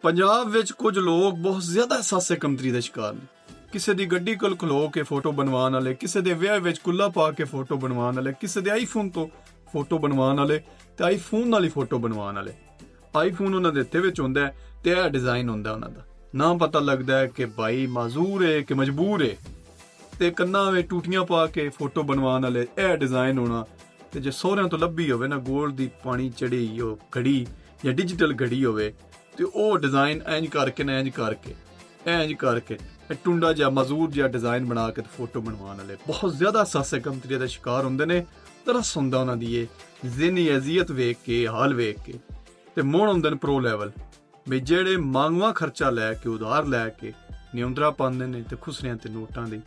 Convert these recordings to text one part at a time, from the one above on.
ਪੰਜਾਬ ਵਿੱਚ ਕੁਝ ਲੋਕ ਬਹੁਤ ਜ਼ਿਆਦਾ ਅਹਿਸਾਸੇ ਕਮਤਰੀ ਦੇ ਸ਼ਿਕਾਰ ਨੇ। ਕਿਸੇ ਦੀ ਗੱਡੀ ਕੋਲ ਖਲੋ ਕੇ ਫੋਟੋ ਬਣਵਾਉਣ ਵਾਲੇ, ਕਿਸੇ ਦੇ ਵਿਆਹ ਵਿੱਚ ਕੁੱਲਾ ਪਾ ਕੇ ਫੋਟੋ ਬਣਵਾਉਣ ਵਾਲੇ, ਕਿਸੇ ਦੇ ਆਈਫੋਨ ਤੋਂ ਫੋਟੋ ਬਣਵਾਉਣ ਵਾਲੇ ਤੇ ਆਈਫੋਨ ਨਾਲ ਹੀ ਫੋਟੋ ਬਣਵਾਉਣ ਵਾਲੇ। ਆਈਫੋਨ ਉਹਨਾਂ ਦੇ ਹੱਥੇ ਵਿੱਚ ਹੁੰਦਾ ਤੇ ਇਹ ਡਿਜ਼ਾਈਨ ਹੁੰਦਾ ਉਹਨਾਂ ਦਾ। ਨਾ ਪਤਾ ਲੱਗਦਾ ਹੈ ਕਿ ਭਾਈ ਮਾਜ਼ੂਰ ਹੈ ਕਿ ਮਜਬੂਰ ਹੈ। ਤੇ ਕੰਨਾਂ ਵਿੱਚ ਟੂਟੀਆਂ ਪਾ ਕੇ ਫੋਟੋ ਬਣਵਾਉਣ ਵਾਲੇ ਇਹ ਡਿਜ਼ਾਈਨ ਹੋਣਾ। ਤੇ ਜੇ ਸਹੁਰਿਆਂ ਤੋਂ ਲੱਭੀ ਹੋਵੇ ਨਾ ਗੋਲਡ ਦੀ ਪਾਣੀ ਚੜੀ ਉਹ ਘੜੀ ਜਾਂ ਡਿਜੀਟਲ ਘੜੀ ਹੋਵੇ ਤੇ ਉਹ ਡਿਜ਼ਾਈਨ ਇੰਜ ਕਰਕੇ ਨਾ ਇੰਜ ਕਰਕੇ ਟੁੰਡਾ ਜਿਹਾ ਮਜ਼ੂਰ ਜਿਹਾ ਡਿਜ਼ਾਈਨ ਬਣਾ ਕੇ ਫੋਟੋ ਬਣਵਾਉਣ ਵਾਲੇ ਬਹੁਤ ਜ਼ਿਆਦਾ ਅਹਿਸਾਸੇ ਕਮਤਰੀ ਦਾ ਸ਼ਿਕਾਰ ਹੁੰਦੇ ਨੇ। ਤਰਸ ਹੁੰਦਾ ਉਹਨਾਂ ਦੀ ਇਹ ਜ਼ਿਹਨੀ ਅਜ਼ੀਅਤ ਵੇਖ ਕੇ, ਹਾਲ ਵੇਖ ਕੇ। ਤੇ ਮੁੜ ਹੁੰਦੇ ਨੇ ਪ੍ਰੋ ਲੈਵਲ ਵੀ ਜਿਹੜੇ ਮੰਗਵਾ ਖਰਚਾ ਲੈ ਕੇ ਉਧਾਰ ਲੈ ਕੇ ਨਿਯੰਤਰਾ ਪਾਉਂਦੇ ਨੇ ਤੇ ਖੁਸਰਿਆਂ ਤੇ ਨੋਟਾਂ ਦੀ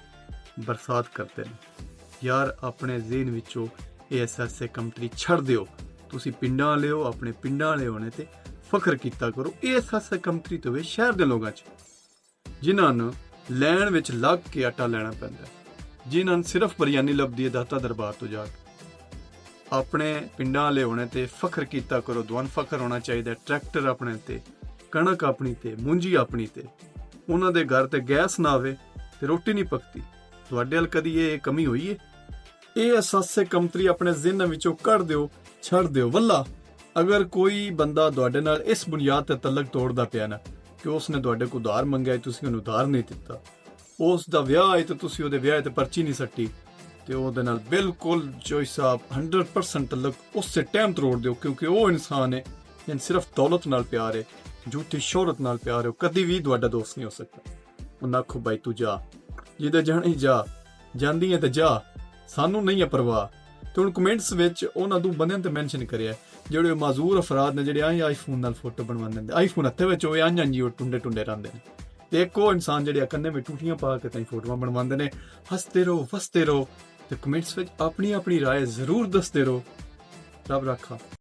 ਬਰਸਾਤ ਕਰਦੇ ਨੇ। ਯਾਰ ਆਪਣੇ ਜ਼ਿਹਨ ਵਿੱਚੋਂ ਇਹ ਅਹਿਸਾਸੇ ਕਮਤਰੀ ਛੱਡ ਦਿਓ। ਤੁਸੀਂ ਪਿੰਡਾਂ ਵਾਲੇ ਹੋ, ਆਪਣੇ ਪਿੰਡਾਂ ਵਾਲੇ ਹੋਣੇ ਤੇ ਫਖਰ ਕੀਤਾ ਕਰੋ। ਇਹ ਅਹਿਸਾਸੇ ਕਮਤਰੀ ਤੋਂ ਹੋਵੇ ਸ਼ਹਿਰ ਦੇ ਲੋਕਾਂ 'ਚ, ਜਿਨ੍ਹਾਂ ਨੂੰ ਲੈਣ ਵਿੱਚ ਲੱਗ ਕੇ ਆਟਾ ਲੈਣਾ ਪੈਂਦਾ, ਜਿਨ੍ਹਾਂ ਨੂੰ ਸਿਰਫ ਬਿਰਯਾਨੀ ਲੱਭਦੀ ਹੈ ਦਾਤਾ ਦਰਬਾਰ ਤੋਂ ਜਾ ਕੇ। ਆਪਣੇ ਪਿੰਡਾਂ ਵਾਲੇ ਹੋਣੇ ਤੇ ਫਖਰ ਕੀਤਾ ਕਰੋ। ਤੁਹਾਨੂੰ ਫਖਰ ਹੋਣਾ ਚਾਹੀਦਾ ਟਰੈਕਟਰ ਆਪਣੇ ਤੇ, ਕਣਕ ਆਪਣੀ ਤੇ, ਮੂੰਜੀ ਆਪਣੀ ਤੇ। ਉਹਨਾਂ ਦੇ ਘਰ ਤੇ ਗੈਸ ਨਾ ਆਵੇ ਤੇ ਰੋਟੀ ਨਹੀਂ ਪੱਕਦੀ। ਤੁਹਾਡੇ ਵੱਲ ਕਦੀ ਇਹ ਕਮੀ ਹੋਈ ਹੈ? ਇਹ ਅਹਿਸਾਸੇ ਕਮਤਰੀ ਆਪਣੇ ਜ਼ਿਹਨ ਵਿੱਚੋਂ ਕੱਢ ਦਿਓ, ਛੱਡ ਦਿਓ। ਵੱਲਾ ਅਗਰ ਕੋਈ ਬੰਦਾ ਤੁਹਾਡੇ ਨਾਲ ਇਸ ਬੁਨਿਆਦ ਤੇ ਤਲਕ ਤੋੜਦਾ ਪਿਆ ਨਾ ਕਿ ਉਸਨੇ ਤੁਹਾਡੇ ਕੋਲ ਉਧਾਰ ਮੰਗਿਆ, ਤੁਸੀਂ ਉਹਨੂੰ ਉਧਾਰ ਨਹੀਂ ਦਿੱਤਾ, ਉਸ ਦਾ ਵਿਆਹ ਹੈ ਤੇ ਤੁਸੀਂ ਉਹਦੇ ਵਿਆਹ ਤੇ ਪਰਚੀ ਨਹੀਂ ਸੱਟੀ, ਤੇ ਉਹਦੇ ਨਾਲ ਬਿਲਕੁਲ ਜੋ ਸਾਹਿਬ 100% ਤਲਕ ਉਸੇ ਟਾਈਮ ਤੋੜ ਦਿਓ। ਕਿਉਂਕਿ ਉਹ ਇਨਸਾਨ ਹੈ ਜਿਹਨ ਸਿਰਫ ਦੌਲਤ ਨਾਲ ਪਿਆਰ ਹੈ, ਝੂਠੀ ਸ਼ੋਹਰਤ ਨਾਲ ਪਿਆਰ ਹੈ। ਉਹ ਕਦੀ ਵੀ ਤੁਹਾਡਾ ਦੋਸਤ ਨਹੀਂ ਹੋ ਸਕਦਾ। ਉਹਨਾਂ ਆਖੋ ਬਾਈ ਤੂੰ ਜਾ, ਜਿਹਦੇ ਜਾਣੀ ਜਾ, ਜਾਂਦੀ ਹੈ ਤੇ ਜਾ, ਸਾਨੂੰ ਨਹੀਂ ਹੈ ਪਰਵਾਹ। ਤੇ ਹੁਣ ਕਮੈਂਟਸ ਵਿੱਚ ਉਹਨਾਂ ਦੋ ਬੰਦਿਆਂ ਤੇ ਮੈਂਸ਼ਨ ਕਰਿਆ ਜਿਹੜੇ ਮਾਜ਼ੂਰ ਅਫਰਾਦ ਨੇ ਜਿਹੜੇ ਆਈਫੋਨ ਨਾਲ ਫੋਟੋ ਬਣਵਾਉਂਦੇ ਨੇ। ਆਈਫੋਨ ਹੱਥੇ ਵਿੱਚ ਉਹ ਉਹ ਟੁੰਡੇ ਰਹਿੰਦੇ ਨੇ। ਤੇ ਇੱਕ ਉਹ ਇਨਸਾਨ ਜਿਹੜੇ ਕੰਨੇ ਵਿੱਚ ਟੂਟੀਆਂ ਪਾ ਕੇ ਤਾਂ ਫੋਟੋਆਂ ਬਣਵਾਉਂਦੇ ਨੇ। ਹੱਸਦੇ ਰਹੋ, ਵਸਦੇ ਰਹੋ ਤੇ ਕਮੈਂਟਸ ਵਿੱਚ ਆਪਣੀ ਰਾਏ ਜ਼ਰੂਰ ਦੱਸਦੇ ਰਹੋ। ਰੱਬ ਰੱਖਾ।